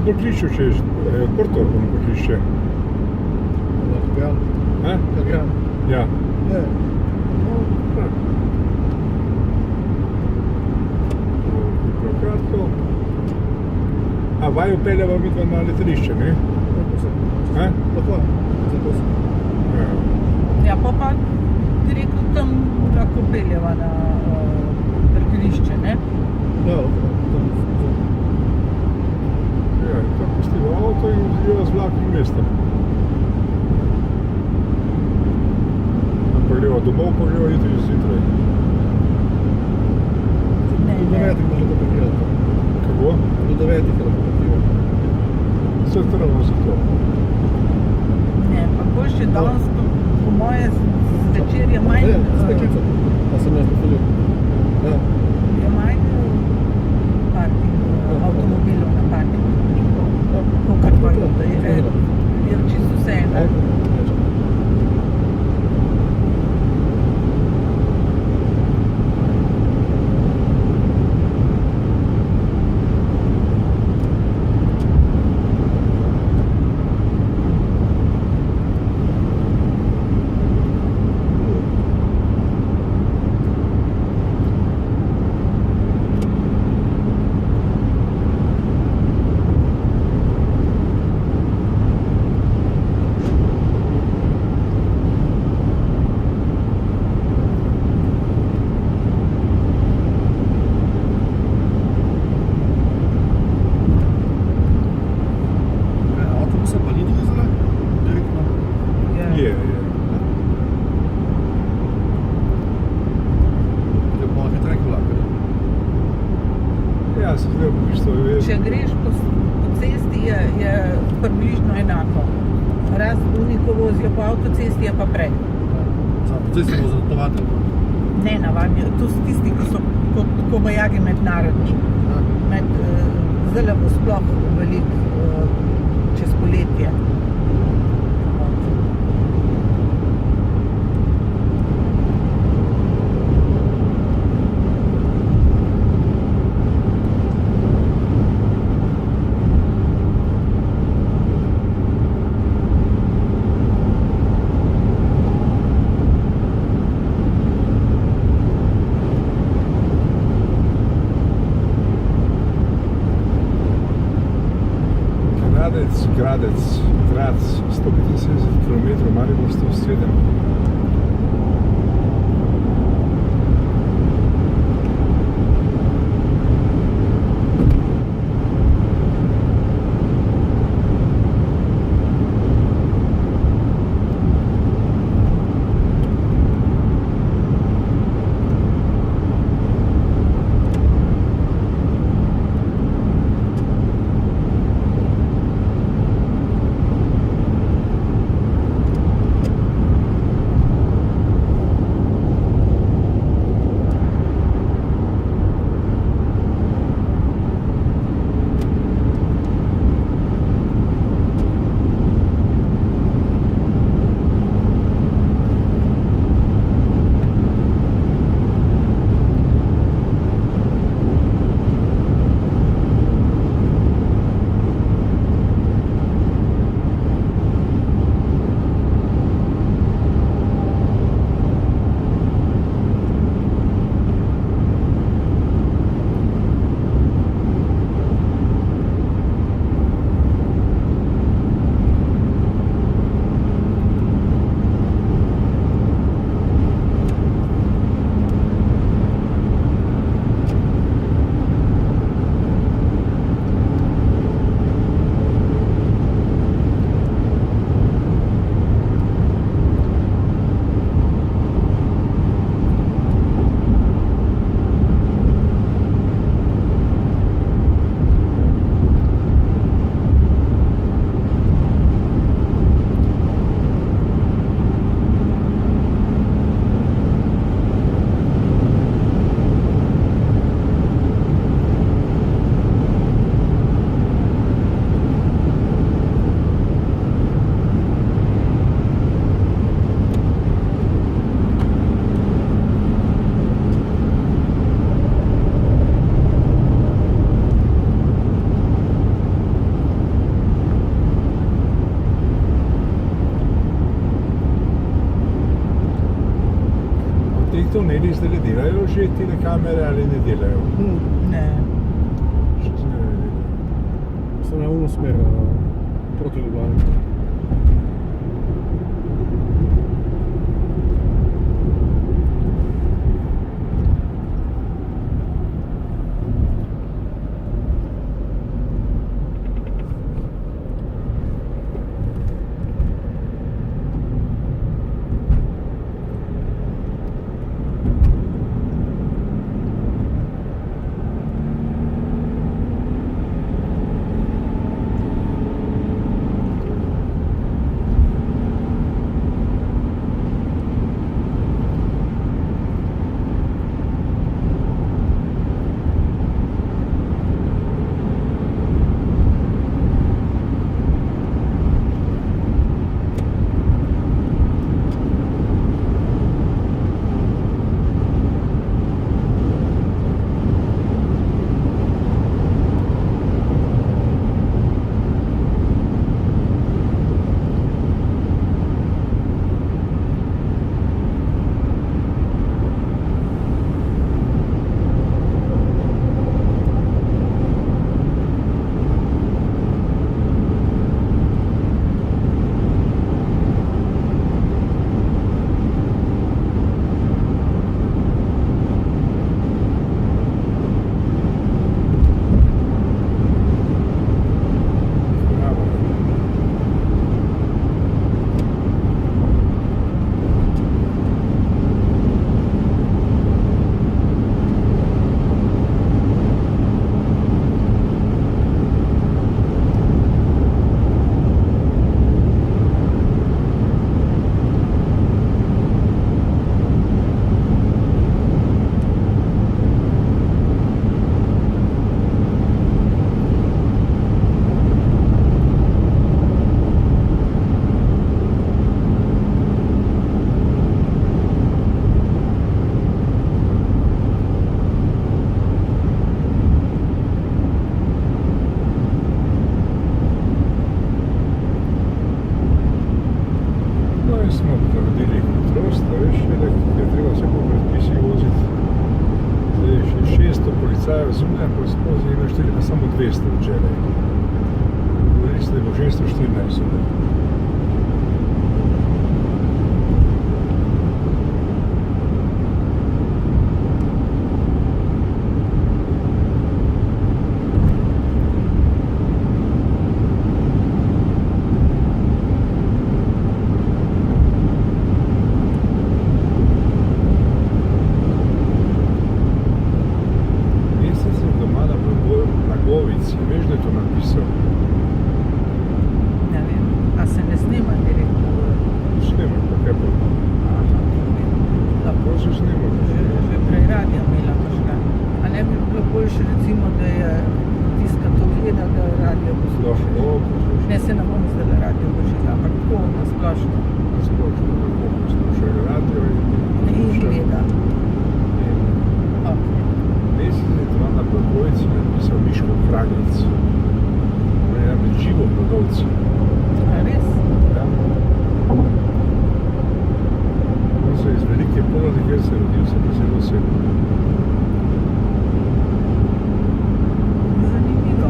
parkirišču, če je odprto ono parkirišče. Ja. Kupil karto. A vaju peljava midva na letališče, ne? Tako, zato sem. Ja, pa direktno tam lahko peljeva na parkirišče, ne? Ja, tam. Ja, tam pustiva avto in vzdiva z vlakom mesta. Pa greva domov, pa greva jutri zjutraj. Do 9 može to parkirati. Kako? Do 9 lahko parkirati. Vse trvamo za to. Ne, pa ko še danes, po moje zvečer je manj... Steklica. Pa sem jaz pohodil. Ja. Je manj avtomobilov na parkingu. Kakor pa je čisto vse eno. Če greš po cesti, je približno enako. Razen oni, ko vozijo po avtocesti, je pa prej. Po cesti bo zatovatelj? Ne, navadni. To so tisti, ki so kot kobajagi mednarodni. Zdaj bo sploh veliko čez poletje. Gradec, 175 km, Maribor 107. tuneli zdaj delajo že telekamere ali ne delajo? Ne. Še zmeraj ne delajo. Sem na uno smer, proti Ljubljani. Policaj zunaj, pa skozi je našteli pa samo 200 včeraj. Govorili ste, da bo 614 zunaj. Veš, da je to napisal? Ne vem, a se ne snima direktno? Snima, pa kaj pa? Lahko se snima. Že prej radija imela možga. A ne bi bilo boljše recimo, da je tiska to gleda, da radio posluša? Lahko posluša. Ne, se ne bom zdaj radio božiga, ampak tako na splošno. Na splošno, lahko poslušajo radio In gleda. Mesec je dva na Prgojci napisal Miško Fraglic. On je namreč živo prodavci. A res? Ja. On se iz Velike Polane, kjer se rodil, se pa zelo osebno. Zanimivo.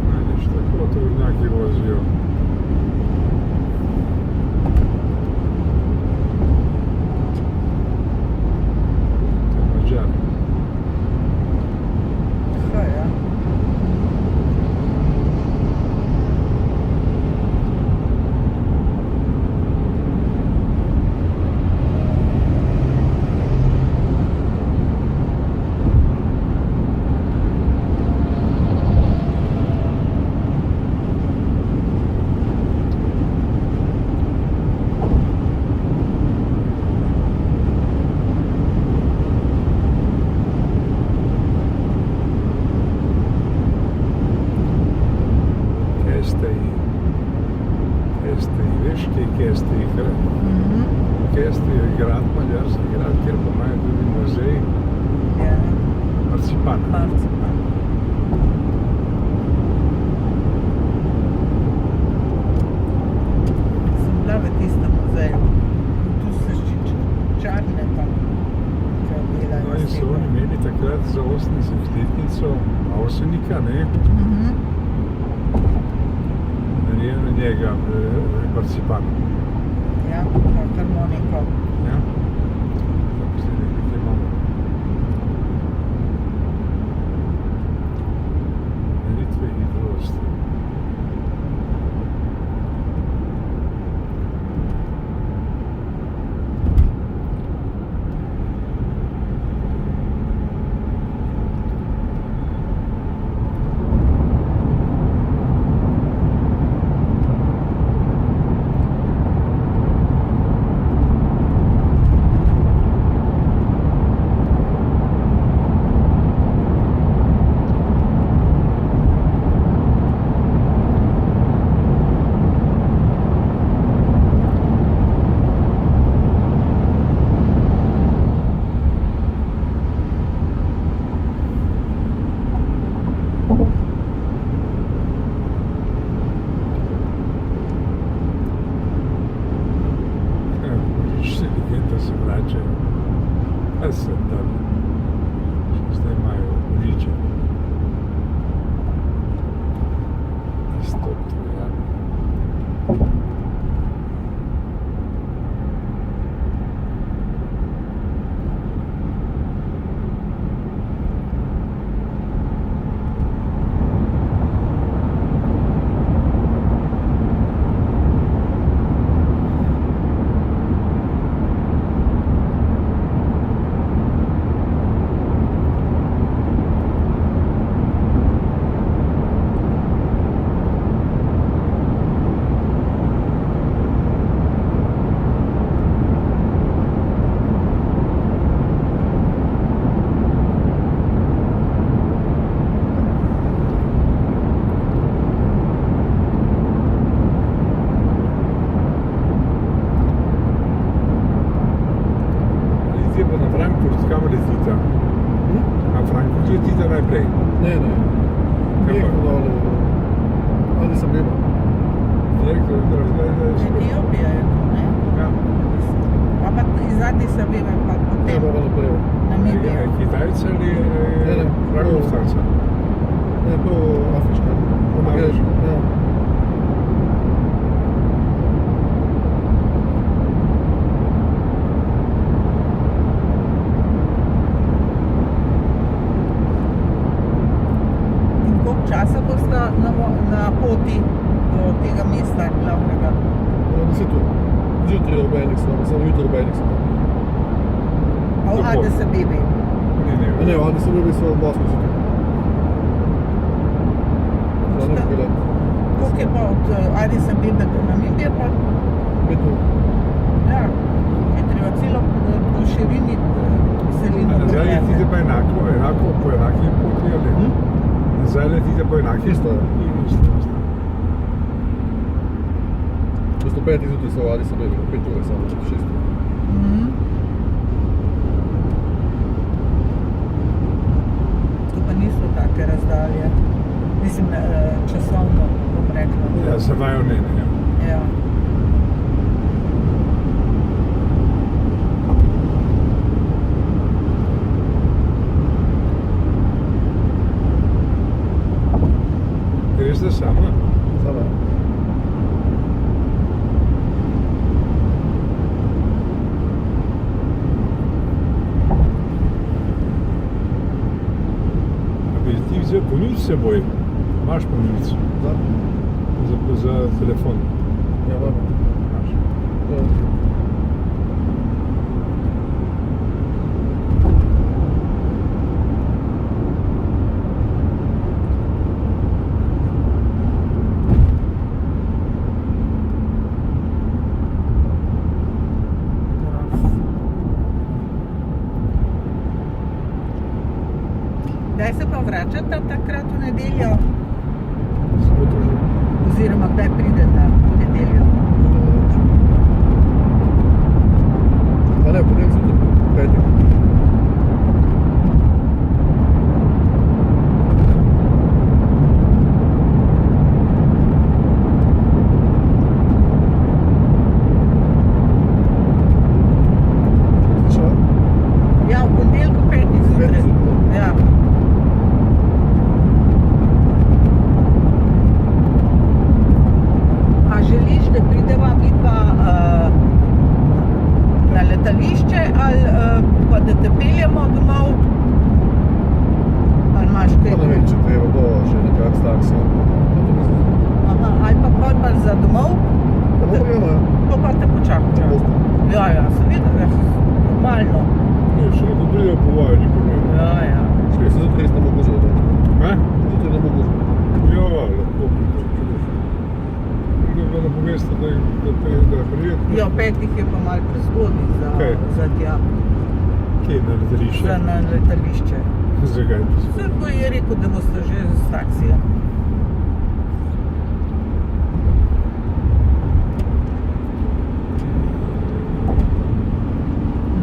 Najdeč, tako tovornjaki vozijo. To je Mađar. Kaj, ja? Kesti je grad, madžarski grad, kjer pa imajo tudi muzej Ja, marcipana. marcipan. bi takrat za 80-letnico Avsenika, ne, naredil na njega marcipan. Ja, harmoniko. Ja. Tako se nekaj imamo. Meritve hitrosti. Božične legende se vračajo. A se tam, še zdaj imajo božiče. Izstop Trojane. Letite pa na Frankfurt, kam letite? Na Frankfurt letite najprej. Ne. Kaj pa? Direktno dole. Addis Abeba. Direktor razgleda. Etiopija je to, ne? Ja. A pa iz Addis Abebe pa Ne potem bo naprej. Namibija. Je Kitajca ali Ne. Frankfurtanca? Ne, to afriška. Afriška. Ja. In koliko časa boste na poti do tega mesta glavnega? 10 ur. Zjutraj ob enih samo jutro ob enih samo. A v Addis Abebi? Ne. Ne, v Addis Abebi so ob 8 zjutraj. Za nekaj let. Koliko je pa od Addis Abebe do Namibije pa? 5 ur. Ja, je treba celo po širini celino Nazaj letite pa enako po enaki poti ali? Nazaj letite po enaki? Isto je. Isto. Mesto 5 zjutraj so v Addis Abebi, 5 ur samo, 6 ur. To pa niso take razdalje. Mislim, časovno, bom rekla. Ja, za vaju ne. Ja. Greš da sama? Sama. A bi ti vzel ponuditi s seboj? Imaš ponuditi? Za telefon? Ja, imam. Imaš. Ja. Kdaj se pa vračata takrat v nedeljo? Soboto že. Oziroma, kdaj prideta v nedeljo? A ne, potem zjutraj, petek. Ja, v ponedeljku 5 zjutraj. 5 je pa malo prezgodaj Kaj? za tja, Kje na letališče? na letališče. Zakaj je to Vse pa je rekel, da boste že s taksijem.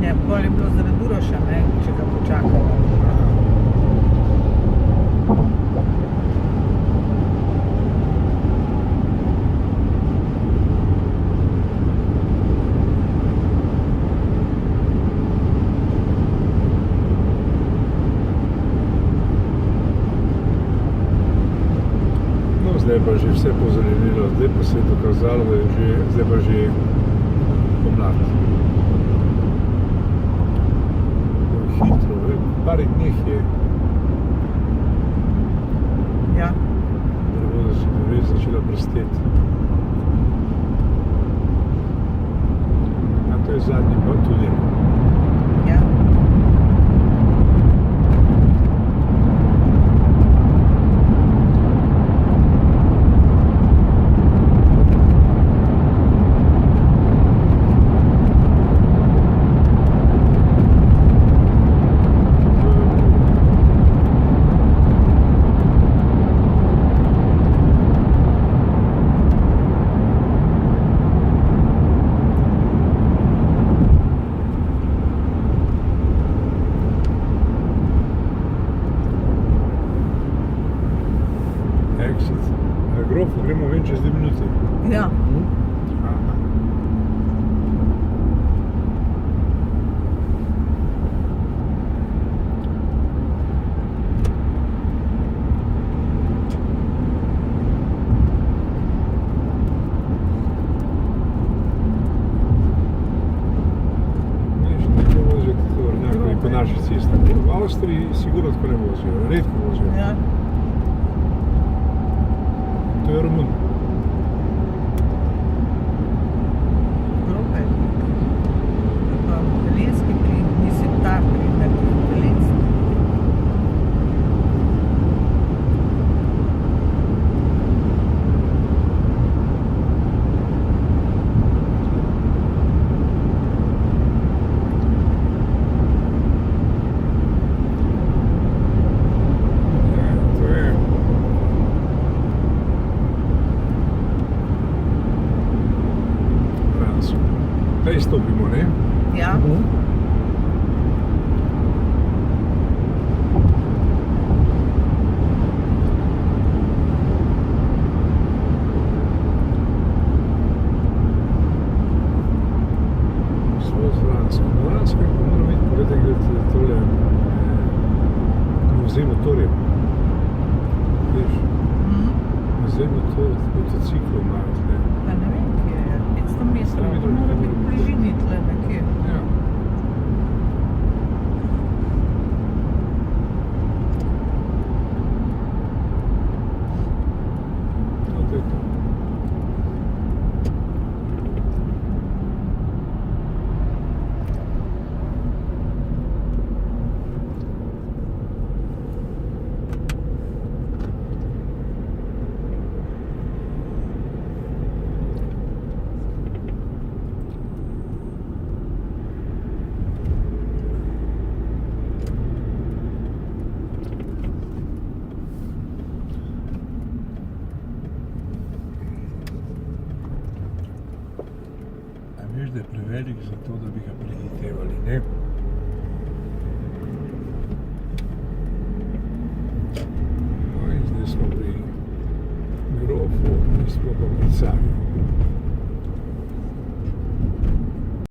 Ne, bolj je bilo zaradi Uroša, ne, če ga počakamo. No, zdaj pa že vse pozelenilo, zdaj pa se je dokazalo, da je že, zdaj pa že pomlad. Hitro, v parih dneh je Ja, drevo začela brsteti. A to je zadnji pa tudi. ja. Exit. Na Grofu gremo ven čez 2 minuti. Ja, Aha. Vidiš, ne vozijo tovornjakarji po naših cestah. V Avstriji sigurno tako ne vozijo, redko vozijo. ja. To je Romun. Grobe. Pa velenski plin, mislim ta plin, ne velenski. To je. Franco. Zdaj stopimo, ne? Ja, Svoz Vransko. Na Vransko pa moram iti pogledati, gledati tole muzej motorjev. Veš, muzej motociklov imajo tle. pa ne vem, kje je. 500 metrov, to mora biti v bližini tle nekje. Ja. No, to je to. A veš, da je prevelik za to, da bi ga prehitevali, ne? No in zdaj smo pri Grofu, mi smo pa pri Carju.